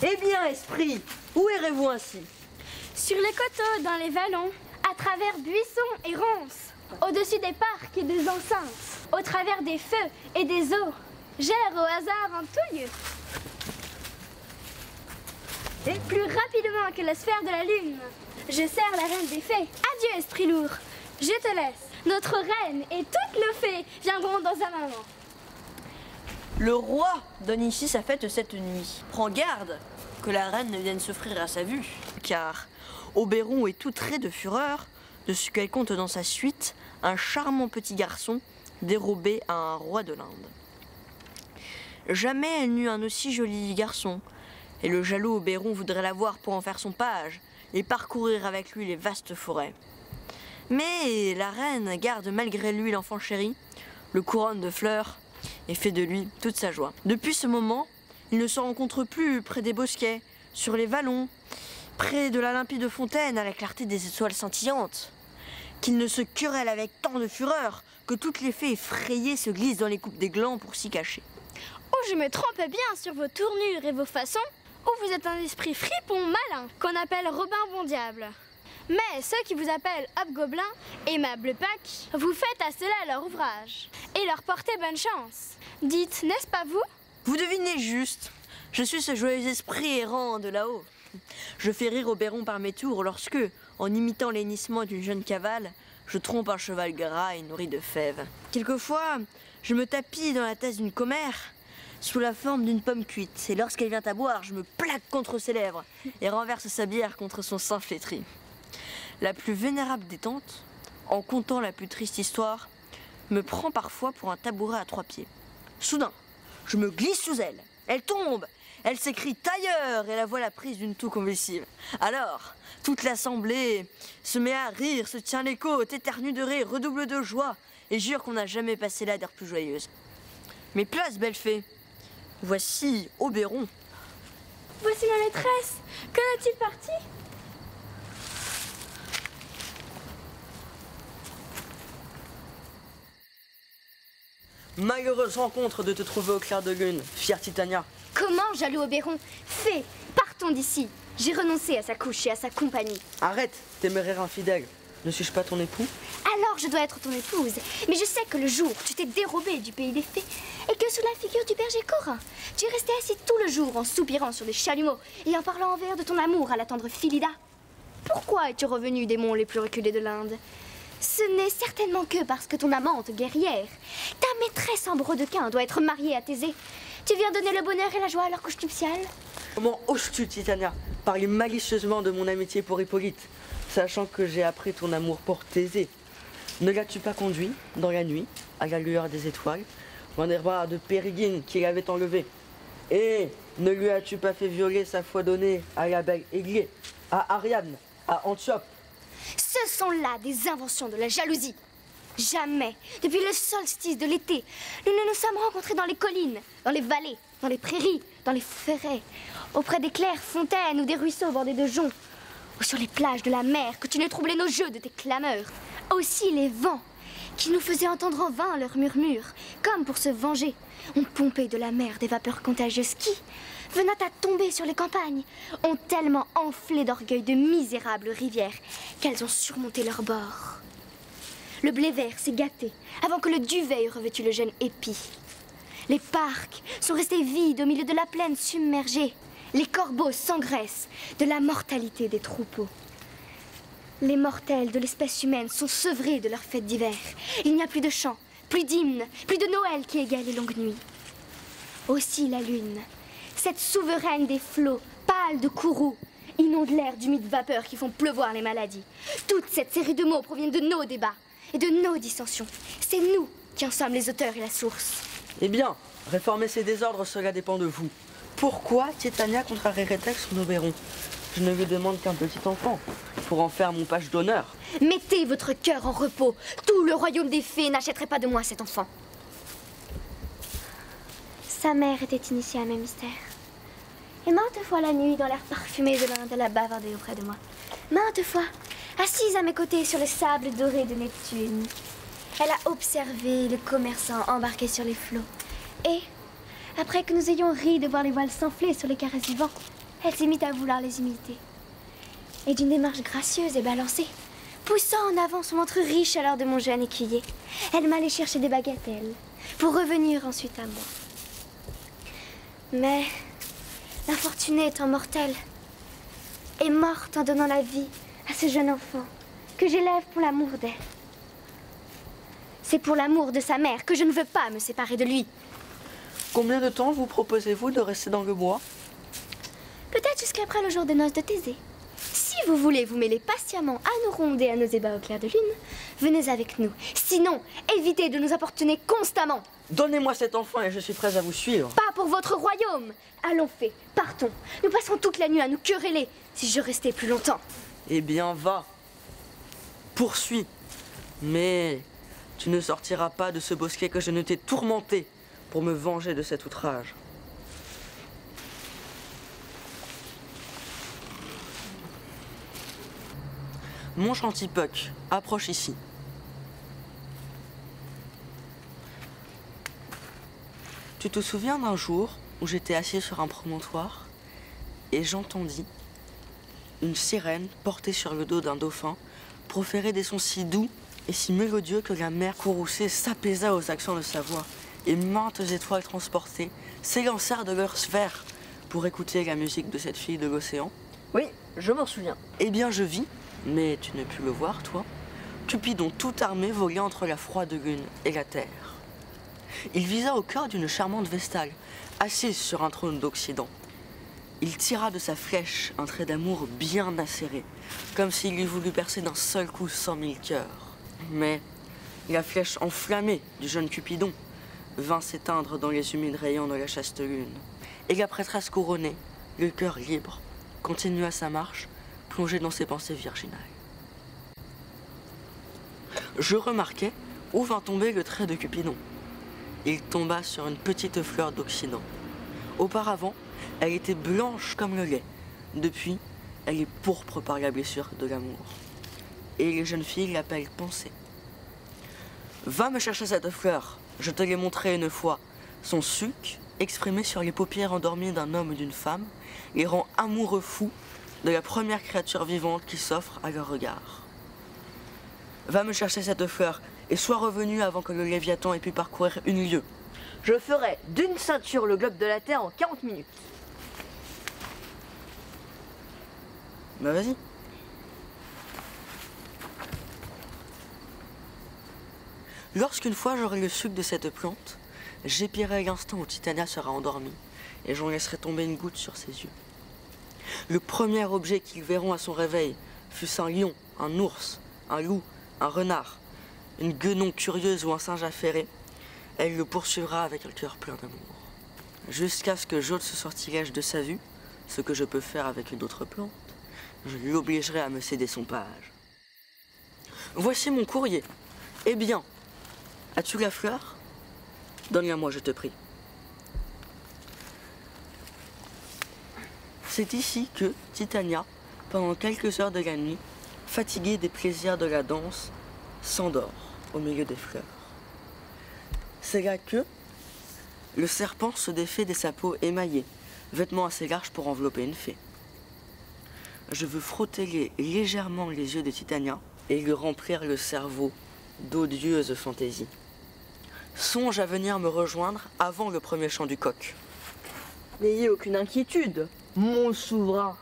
Eh bien, esprit, où irez-vous ainsi? Sur les coteaux, dans les vallons, à travers buissons et ronces, au-dessus des parcs et des enceintes, au travers des feux et des eaux, j'erre au hasard en tout lieu. Et plus rapidement que la sphère de la lune, je sers la reine des fées. Adieu, esprit lourd, je te laisse. Notre reine et toutes nos fées viendront dans un moment. Le roi donne ici sa fête cette nuit. Prends garde que la reine ne vienne s'offrir à sa vue, car Oberon est tout trait de fureur de ce qu'elle compte dans sa suite, un charmant petit garçon dérobé à un roi de l'Inde. Jamais elle n'eut un aussi joli garçon, et le jaloux Oberon voudrait l'avoir pour en faire son page et parcourir avec lui les vastes forêts. Mais la reine garde malgré lui l'enfant chéri, le couronne de fleurs, et fait de lui toute sa joie. Depuis ce moment, il ne se rencontre plus près des bosquets, sur les vallons, près de la limpide fontaine à la clarté des étoiles scintillantes, qu'il ne se querelle avec tant de fureur que toutes les fées effrayées se glissent dans les coupes des glands pour s'y cacher. Oh, je me trompe bien sur vos tournures et vos façons, ou vous êtes un esprit fripon malin qu'on appelle Robin Bon Diable. Mais ceux qui vous appellent Hobgoblin, aimable Pâques, vous faites à cela leur ouvrage et leur portez bonne chance. Dites, n'est-ce pas vous? Vous devinez juste, je suis ce joyeux esprit errant de là-haut. Je fais rire Oberon par mes tours lorsque, en imitant l'hennissement d'une jeune cavale, je trompe un cheval gras et nourri de fèves. Quelquefois, je me tapis dans la tasse d'une commère sous la forme d'une pomme cuite, et lorsqu'elle vient à boire, je me plaque contre ses lèvres et renverse sa bière contre son sein flétri. La plus vénérable des tantes, en contant la plus triste histoire, me prend parfois pour un tabouret à 3 pieds. Soudain, je me glisse sous elle. Elle tombe. Elle s'écrie tailleur et la voilà prise d'une toux convulsive. Alors, toute l'assemblée se met à rire, se tient les côtes, éternue de rire, redouble de joie et jure qu'on n'a jamais passé là d'heure plus joyeuse. Mais place, belle fée. Voici Oberon. Voici ma maîtresse. Quand est-il parti? Malheureuse rencontre de te trouver au clair de lune, fière Titania. Comment, jaloux Oberon? Fée, partons d'ici. J'ai renoncé à sa couche et à sa compagnie. Arrête, téméraire infidèle. Ne suis-je pas ton époux? Alors je dois être ton épouse. Mais je sais que le jour où tu t'es dérobée du pays des fées et que sous la figure du berger Corin, tu es resté assis tout le jour en soupirant sur des chalumeaux et en parlant en vers de ton amour à la tendre Philida. Pourquoi es-tu revenu des monts les plus reculés de l'Inde? Ce n'est certainement que parce que ton amante guerrière, ta maîtresse en brodequin, doit être mariée à Thésée. Tu viens donner le bonheur et la joie à leur couche nuptiale? Comment oses-tu, Titania, parler malicieusement de mon amitié pour Hippolyte, sachant que j'ai appris ton amour pour Thésée? Ne l'as-tu pas conduit, dans la nuit, à la lueur des étoiles, dans les bras de Périgine qu'il avait enlevé? Et ne lui as-tu pas fait violer sa foi donnée à la belle Églée, à Ariadne, à Antiope? Ce sont là des inventions de la jalousie. Jamais, depuis le solstice de l'été, nous ne nous sommes rencontrés dans les collines, dans les vallées, dans les prairies, dans les forêts, auprès des claires fontaines ou des ruisseaux bordés de joncs, ou sur les plages de la mer que tu ne troublais nos jeux de tes clameurs. Aussi les vents, qui nous faisaient entendre en vain leurs murmures, comme pour se venger, ont pompé de la mer des vapeurs contagieuses qui, venant à tomber sur les campagnes, ont tellement enflé d'orgueil de misérables rivières qu'elles ont surmonté leurs bords. Le blé vert s'est gâté avant que le duvet ait revêtu le jeune épi. Les parcs sont restés vides au milieu de la plaine submergée. Les corbeaux s'engraissent de la mortalité des troupeaux. Les mortels de l'espèce humaine sont sevrés de leurs fêtes d'hiver. Il n'y a plus de chants, plus d'hymnes, plus de Noël qui égale les longues nuits. Aussi la lune, cette souveraine des flots, pâle de courroux, inonde l'air d'humides vapeurs qui font pleuvoir les maladies. Toute cette série de mots proviennent de nos débats et de nos dissensions. C'est nous qui en sommes les auteurs et la source. Eh bien, réformer ces désordres, cela dépend de vous. Pourquoi Titania contrarierait-elle son Oberon? Je ne lui demande qu'un petit enfant, pour en faire mon page d'honneur. Mettez votre cœur en repos. Tout le royaume des fées n'achèterait pas de moi cet enfant. Sa mère était initiée à mes mystères. Et maintes fois la nuit, dans l'air parfumé de l'Inde, elle a bavardé auprès de moi. Maintes fois, assise à mes côtés sur les sables dorés de Neptune, elle a observé les commerçants embarqués sur les flots. Et, après que nous ayons ri de voir les voiles s'enfler sur les caresses du vent, Elle s'est mise à vouloir les imiter. Et d'une démarche gracieuse et balancée, poussant en avant son ventre riche à l'heure de mon jeune écuyer, elle m'allait chercher des bagatelles pour revenir ensuite à moi. Mais l'infortunée étant mortelle, est morte en donnant la vie à ce jeune enfant que j'élève pour l'amour d'elle. C'est pour l'amour de sa mère que je ne veux pas me séparer de lui. Combien de temps vous proposez-vous de rester dans le bois? Peut-être jusqu'après le jour des noces de Thésée. Si vous voulez vous mêler patiemment à nos rondes et à nos ébats au clair de lune, venez avec nous. Sinon, évitez de nous importuner constamment. Donnez-moi cet enfant et je suis prêt à vous suivre. Pas pour votre royaume. Allons, fée, partons. Nous passerons toute la nuit à nous quereller si je restais plus longtemps. Eh bien, va. Poursuis. Mais tu ne sortiras pas de ce bosquet que je ne t'ai tourmenté pour me venger de cet outrage. Mon gentil Puck, approche ici. Tu te souviens d'un jour où j'étais assis sur un promontoire et j'entendis une sirène portée sur le dos d'un dauphin proférer des sons si doux et si mélodieux que la mer courroucée s'apaisa aux accents de sa voix et maintes étoiles transportées s'élancèrent de leur sphère pour écouter la musique de cette fille de l'océan? Oui, je m'en souviens. Eh bien, je vis, mais tu ne pus le voir, toi, Cupidon tout armé voguait entre la froide lune et la terre. Il visa au cœur d'une charmante vestale, assise sur un trône d'Occident. Il tira de sa flèche un trait d'amour bien acéré, comme s'il eût voulu percer d'un seul coup 100 000 cœurs. Mais la flèche enflammée du jeune Cupidon vint s'éteindre dans les humides rayons de la chaste lune. Et la prêtresse couronnée, le cœur libre, continua sa marche, plongée dans ses pensées virginales. Je remarquai où vint tomber le trait de Cupidon. Il tomba sur une petite fleur d'Occident. Auparavant, elle était blanche comme le lait. Depuis, elle est pourpre par la blessure de l'amour. Et les jeunes filles l'appellent pensée. Va me chercher cette fleur, je te l'ai montrée une fois. Son suc, exprimé sur les paupières endormies d'un homme et d'une femme, les rend amoureux fous de la première créature vivante qui s'offre à leur regard. Va me chercher cette fleur et sois revenu avant que le Léviathan ait pu parcourir une lieue. Je ferai d'une ceinture le globe de la Terre en 40 minutes. Bah vas-y. Lorsqu'une fois j'aurai le suc de cette plante, j'épierai l'instant où Titania sera endormie et j'en laisserai tomber une goutte sur ses yeux. Le premier objet qu'ils verront à son réveil, fût-ce un lion, un ours, un loup, un renard, une guenon curieuse ou un singe affairé, elle le poursuivra avec un cœur plein d'amour. Jusqu'à ce que j'ôte ce sortilège de sa vue, ce que je peux faire avec une autre plante, je l'obligerai à me céder son page. Voici mon courrier. Eh bien, as-tu la fleur? Donne-la-moi, je te prie. C'est ici que Titania, pendant quelques heures de la nuit, fatiguée des plaisirs de la danse, s'endort au milieu des fleurs. C'est là que le serpent se défait de sa peau émaillée, vêtement assez large pour envelopper une fée. Je veux frotter légèrement les yeux de Titania et lui remplir le cerveau d'odieuses fantaisies. Songe à venir me rejoindre avant le premier chant du coq. N'ayez aucune inquiétude, mon souverain.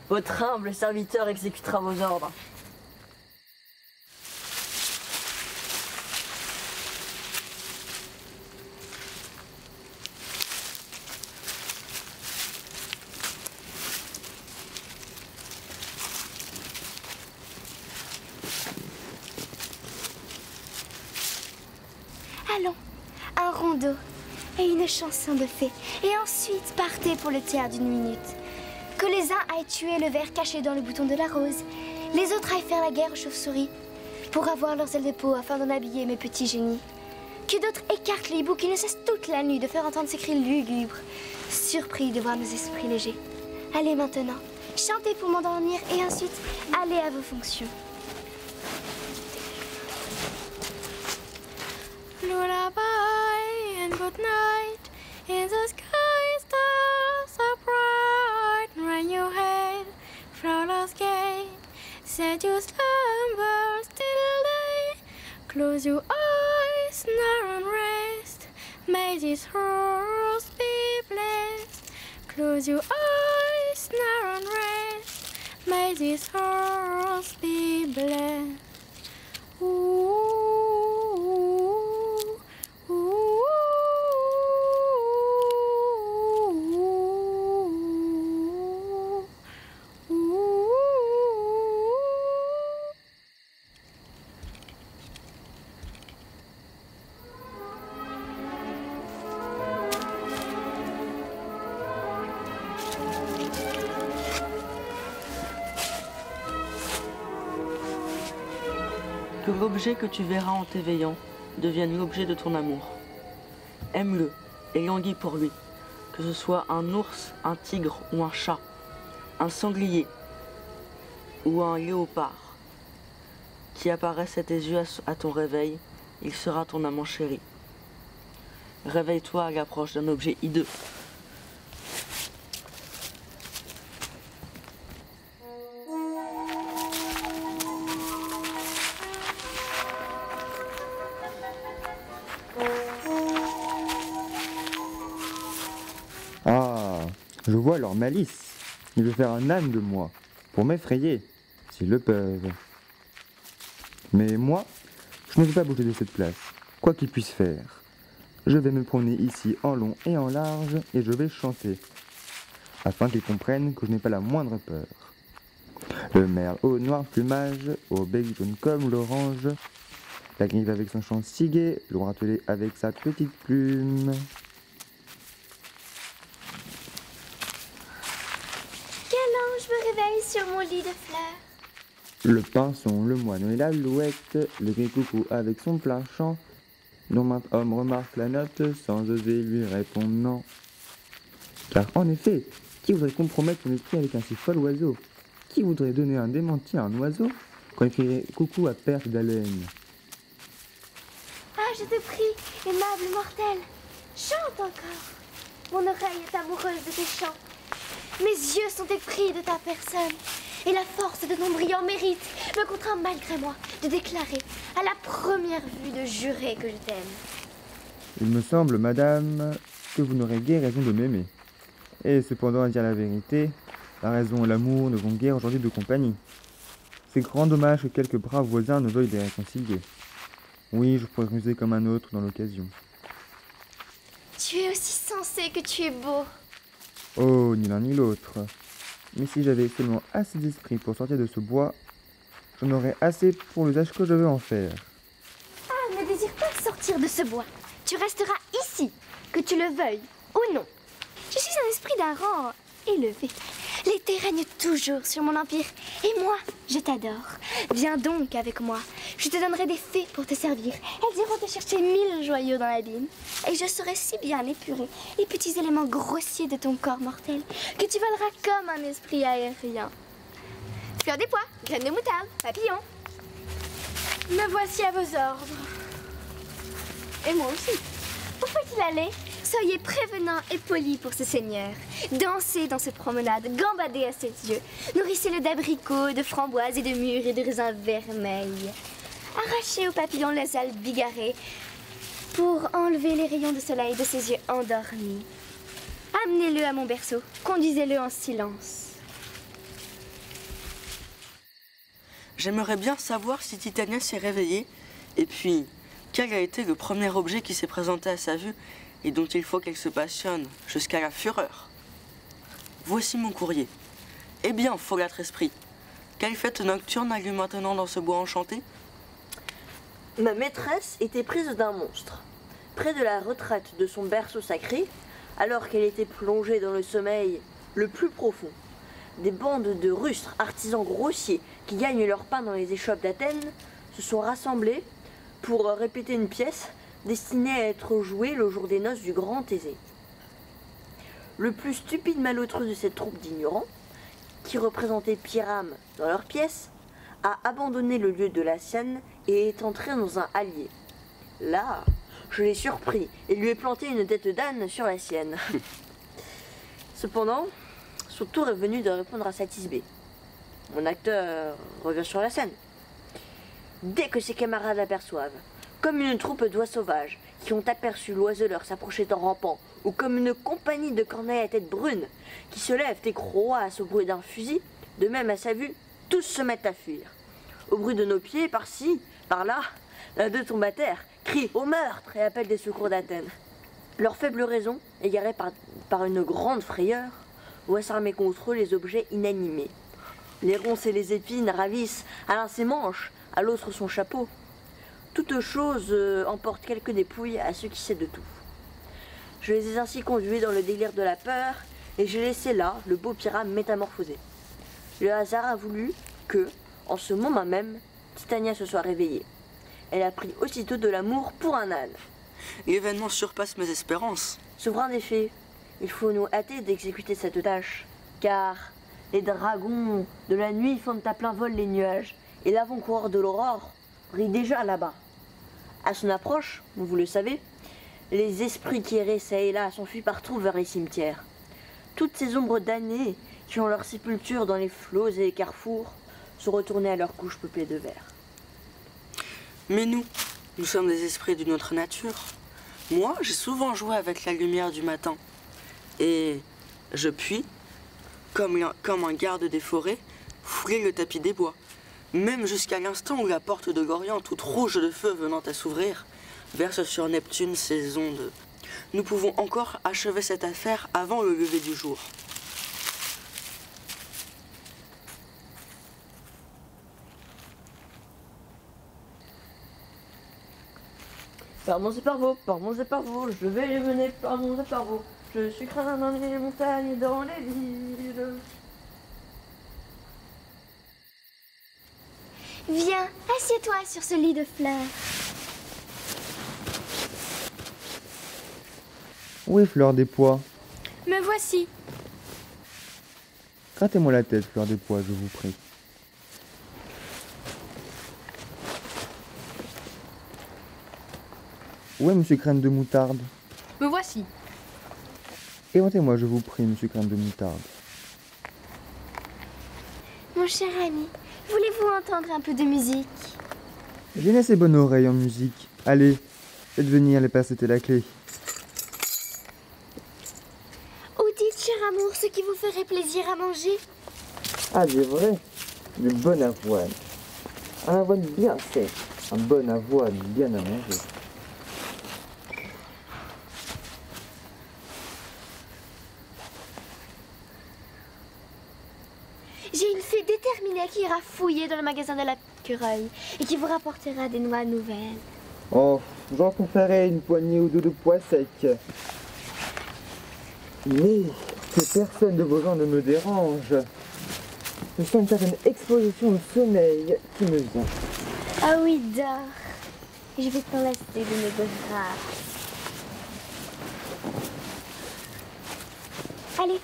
Votre humble serviteur exécutera vos ordres. Allons, un rondeau et une chanson de fée. Et ensuite, partez pour le tiers d'une minute. Que les uns aillent tuer le ver caché dans le bouton de la rose. Les autres aillent faire la guerre aux chauves-souris pour avoir leurs ailes de peau afin d'en habiller mes petits génies. Que d'autres écartent les hiboux qui ne cessent toute la nuit de faire entendre ces cris lugubres, surpris de voir nos esprits légers. Allez maintenant, chantez pour m'endormir et ensuite, allez à vos fonctions. Lullaby and good night. In the sky stars are bright. When you said you slumber still day. Close your eyes now and rest. May this horse be blessed. Close your eyes now and rest. May this horse be blessed. Ooh, ooh, ooh, ooh. Que l'objet que tu verras en t'éveillant devienne l'objet de ton amour. Aime-le et languis pour lui, que ce soit un ours, un tigre ou un chat, un sanglier ou un léopard qui apparaisse à tes yeux à ton réveil, il sera ton amant chéri. Réveille-toi à l'approche d'un objet hideux. Ah, je vois leur malice. Ils veulent faire un âne de moi, pour m'effrayer, s'ils le peuvent. Mais moi, je ne veux pas bouger de cette place, quoi qu'ils puissent faire. Je vais me promener ici en long et en large, et je vais chanter, afin qu'ils comprennent que je n'ai pas la moindre peur. Le merle au noir plumage, au bec jaune comme l'orange, la grive avec son chant si gai, le râtelet avec sa petite plume. Je me réveille sur mon lit de fleurs. Le pinson, le moineau et l'alouette, le gris coucou avec son plein chant, dont maint homme remarque la note sans oser lui répondre non. Car en effet, qui voudrait compromettre son esprit avec un si fol oiseau? Qui voudrait donner un démenti à un oiseau quand il crierait coucou à perte d'haleine? Ah, je te prie, aimable mortel, chante encore. Mon oreille est amoureuse de tes chants. Mes yeux sont épris de ta personne. Et la force de ton brillant mérite me contraint malgré moi de déclarer, à la première vue, de jurer que je t'aime. Il me semble, madame, que vous n'aurez guère raison de m'aimer. Et cependant, à dire la vérité, la raison et l'amour ne vont guère aujourd'hui de compagnie. C'est grand dommage que quelques braves voisins ne veuillent les réconcilier. Oui, je pourrais ruser comme un autre dans l'occasion. Tu es aussi sensé que tu es beau. Oh, ni l'un ni l'autre. Mais si j'avais seulement assez d'esprit pour sortir de ce bois, j'en aurais assez pour l'usage que je veux en faire. Ah, ne désire pas sortir de ce bois. Tu resteras ici, que tu le veuilles ou non. Je suis un esprit d'un rang élevé. L'été règne toujours sur mon empire. Et moi, je t'adore. Viens donc avec moi. Je te donnerai des fées pour te servir. Elles iront te chercher 1000 joyaux dans l'abîme. Et je saurai si bien épurer les petits éléments grossiers de ton corps mortel que tu voleras comme un esprit aérien. Fleur des pois, graines de moutarde, papillon. Me voici à vos ordres. Et moi aussi. Où faut-il aller? Soyez prévenants et polis pour ce seigneur. Dansez dans cette promenade, gambadez à ses yeux. Nourrissez-le d'abricots, de framboises et de mûres et de raisins vermeils. Arrachez au papillon les ailes bigarrées pour enlever les rayons de soleil de ses yeux endormis. Amenez-le à mon berceau, conduisez-le en silence. J'aimerais bien savoir si Titania s'est réveillée, et puis quel a été le premier objet qui s'est présenté à sa vue et dont il faut qu'elle se passionne jusqu'à la fureur. Voici mon courrier. Eh bien, folâtre esprit, quelle fête nocturne a lieu maintenant dans ce bois enchanté? Ma maîtresse était prise d'un monstre. Près de la retraite de son berceau sacré, alors qu'elle était plongée dans le sommeil le plus profond, des bandes de rustres artisans grossiers qui gagnent leur pain dans les échoppes d'Athènes se sont rassemblés pour répéter une pièce destinée à être jouée le jour des noces du grand Thésée. Le plus stupide malotru de cette troupe d'ignorants, qui représentait Pyrame dans leur pièce, a abandonné le lieu de la scène et est entré dans un hallier. Là, je l'ai surpris et lui ai planté une tête d'âne sur la sienne. Cependant, son tour est venu de répondre à Satisbé. mon acteur revient sur la scène. Dès que ses camarades l'aperçoivent, comme une troupe d'oies sauvages qui ont aperçu l'oiseleur s'approcher en rampant, ou comme une compagnie de corneilles à tête brune qui se lèvent et croassent au bruit d'un fusil, de même à sa vue, tous se mettent à fuir. Au bruit de nos pieds, par-ci, par-là, l'un d'eux tombe à terre, crie au meurtre et appelle des secours d'Athènes. Leur faible raison, égarée par une grande frayeur, voit s'armer contre eux les objets inanimés. Les ronces et les épines ravissent à l'un ses manches, à l'autre son chapeau. Toute chose emporte quelques dépouilles à ceux qui savent de tout. Je les ai ainsi conduits dans le délire de la peur, et j'ai laissé là le beau pirate métamorphosé. Le hasard a voulu que, en ce moment même, Titania se soit réveillée. Elle a pris aussitôt de l'amour pour un âne. L'événement surpasse mes espérances. Souverain des fées, il faut nous hâter d'exécuter cette tâche, car les dragons de la nuit fendent à plein vol les nuages, et l'avant-coureur de l'aurore brille déjà là-bas. À son approche, vous le savez, les esprits qui erraient çà et là s'enfuient partout vers les cimetières. Toutes ces ombres damnées qui ont leur sépulture dans les flots et les carrefours sont retournées à leur couche peuplée de verre. Mais nous sommes des esprits d'une autre nature. Moi, j'ai souvent joué avec la lumière du matin. Et je puis, comme un garde des forêts, fouler le tapis des bois. Même jusqu'à l'instant où la porte de Gorian, toute rouge de feu venant à s'ouvrir, verse sur Neptune ses ondes. Nous pouvons encore achever cette affaire avant le lever du jour. Par mon éparveau, je vais les mener par mon éparveau. Je suis craint dans les montagnes et dans les villes. Viens, assieds-toi sur ce lit de fleurs. Où est Fleur des Pois? Me voici. Grattez-moi la tête, Fleur des Pois, je vous prie. Où est Monsieur Graine de Moutarde? Me voici. Éventez-moi, je vous prie, Monsieur Graine de Moutarde. Mon cher ami, voulez-vous entendre un peu de musique? J'ai une assez bonne oreille en musique. Allez, faites venir les passettes et la clé. Ou dites, cher amour, ce qui vous ferait plaisir à manger. Ah, c'est vrai, du bon avoine. Un avoine bien sec, un bon avoine bien à manger. J'ai une fée déterminée qui ira fouiller dans le magasin de l'écureuil et qui vous rapportera des noix nouvelles. Oh, j'en préférais une poignée ou deux de pois secs. Mais que personne de vos gens ne me dérange. Je sens une certaine explosion de sommeil qui me vient. Ah oui, dors. Je vais t'enlacer de mes bras. Allez,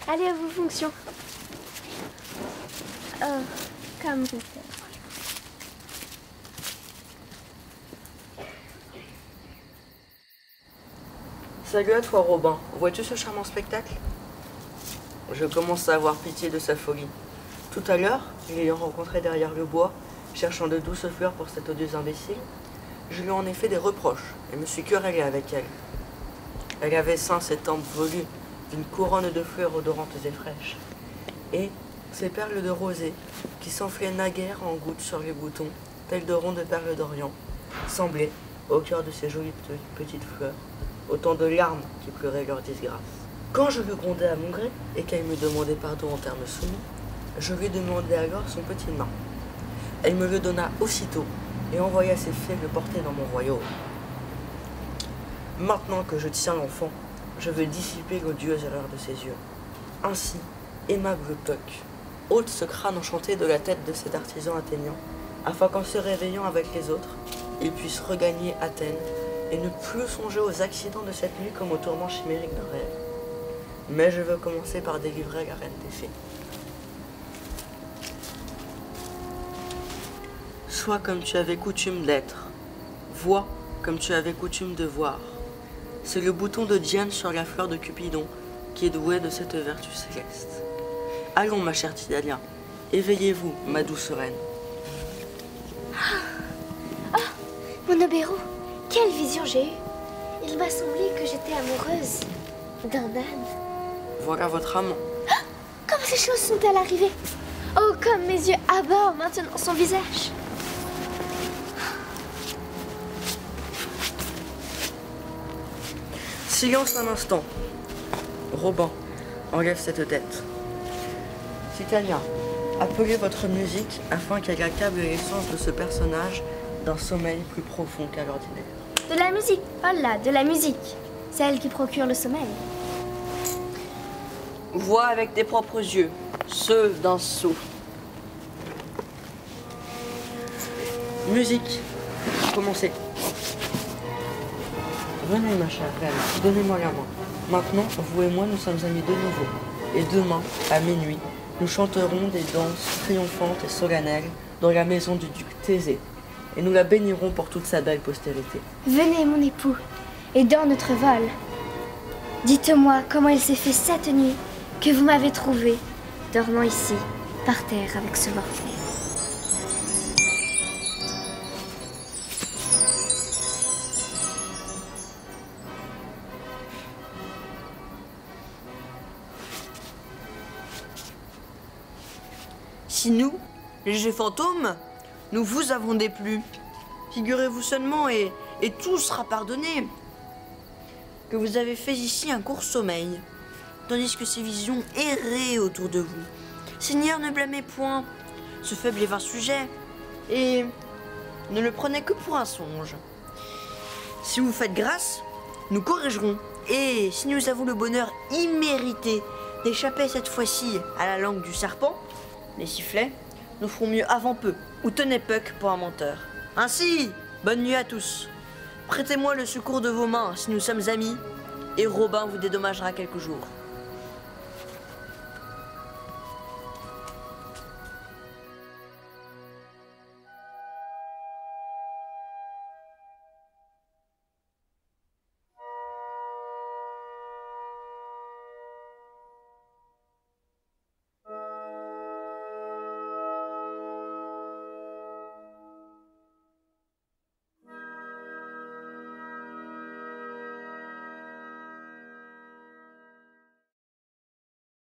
allez à vos fonctions. Oh, comme je sais. Salut à toi, Robin. Vois-tu ce charmant spectacle? Je commence à avoir pitié de sa folie. Tout à l'heure, l'ayant rencontré derrière le bois, cherchant de douces fleurs pour cette odieuse imbécile, je lui ai en effet des reproches et me suis querellé avec elle. Elle avait ceint ses tempes velues d'une couronne de fleurs odorantes et fraîches, et ses perles de rosée, qui s'enflaient naguère en gouttes sur les boutons, telles de rondes perles d'Orient, semblaient, au cœur de ces jolies petites fleurs, autant de larmes qui pleuraient leur disgrâce. Quand je lui grondai à mon gré, et qu'elle me demandait pardon en termes soumis, je lui demandai alors son petit nain. Elle me le donna aussitôt, et envoya ses fées le porter dans mon royaume. Maintenant que je tiens l'enfant, je veux dissiper l'odieuse erreur de ses yeux. Ainsi, aimable Puck, ôte ce crâne enchanté de la tête de cet artisan athénien, afin qu'en se réveillant avec les autres, il puisse regagner Athènes et ne plus songer aux accidents de cette nuit comme aux tourments chimériques d'un rêve. Mais je veux commencer par délivrer la reine des fées. Sois comme tu avais coutume d'être, vois comme tu avais coutume de voir. C'est le bouton de Diane sur la fleur de Cupidon qui est doué de cette vertu céleste. Allons, ma chère Titania, Éveillez-vous, ma douce reine. Mon Oberyn, quelle vision j'ai eue. Il m'a semblé que j'étais amoureuse d'un âne. Voilà votre amant. Comment ces choses sont-elles arrivées? Oh, comme mes yeux abordent maintenant son visage. Silence un instant. Robin, enlève cette tête. Titania, appelez votre musique afin qu'elle accable l'essence de ce personnage d'un sommeil plus profond qu'à l'ordinaire. De la musique, oh là, de la musique. C'est elle qui procure le sommeil. Vois avec tes propres yeux, ceux d'un sot. Musique, commencez. Venez ma chère reine, donnez-moi la main. Maintenant, vous et moi, nous sommes amis de nouveau. Et demain, à minuit, nous chanterons des danses triomphantes et solennelles dans la maison du duc Thésée. Et nous la bénirons pour toute sa belle postérité. Venez, mon époux, et dans notre vol, dites-moi comment il s'est fait cette nuit que vous m'avez trouvé, dormant ici, par terre avec ce mortel. Si nous, légers fantômes, nous vous avons déplu, figurez-vous seulement et tout sera pardonné, que vous avez fait ici un court sommeil, tandis que ces visions erraient autour de vous. Seigneur, ne blâmez point ce faible et vain sujet, et ne le prenez que pour un songe. Si vous faites grâce, nous corrigerons, et si nous avons le bonheur immérité d'échapper cette fois-ci à la langue du serpent, les sifflets, nous ferons mieux avant peu, ou tenez Puck pour un menteur. Ainsi, bonne nuit à tous. Prêtez-moi le secours de vos mains si nous sommes amis, et Robin vous dédommagera quelques jours.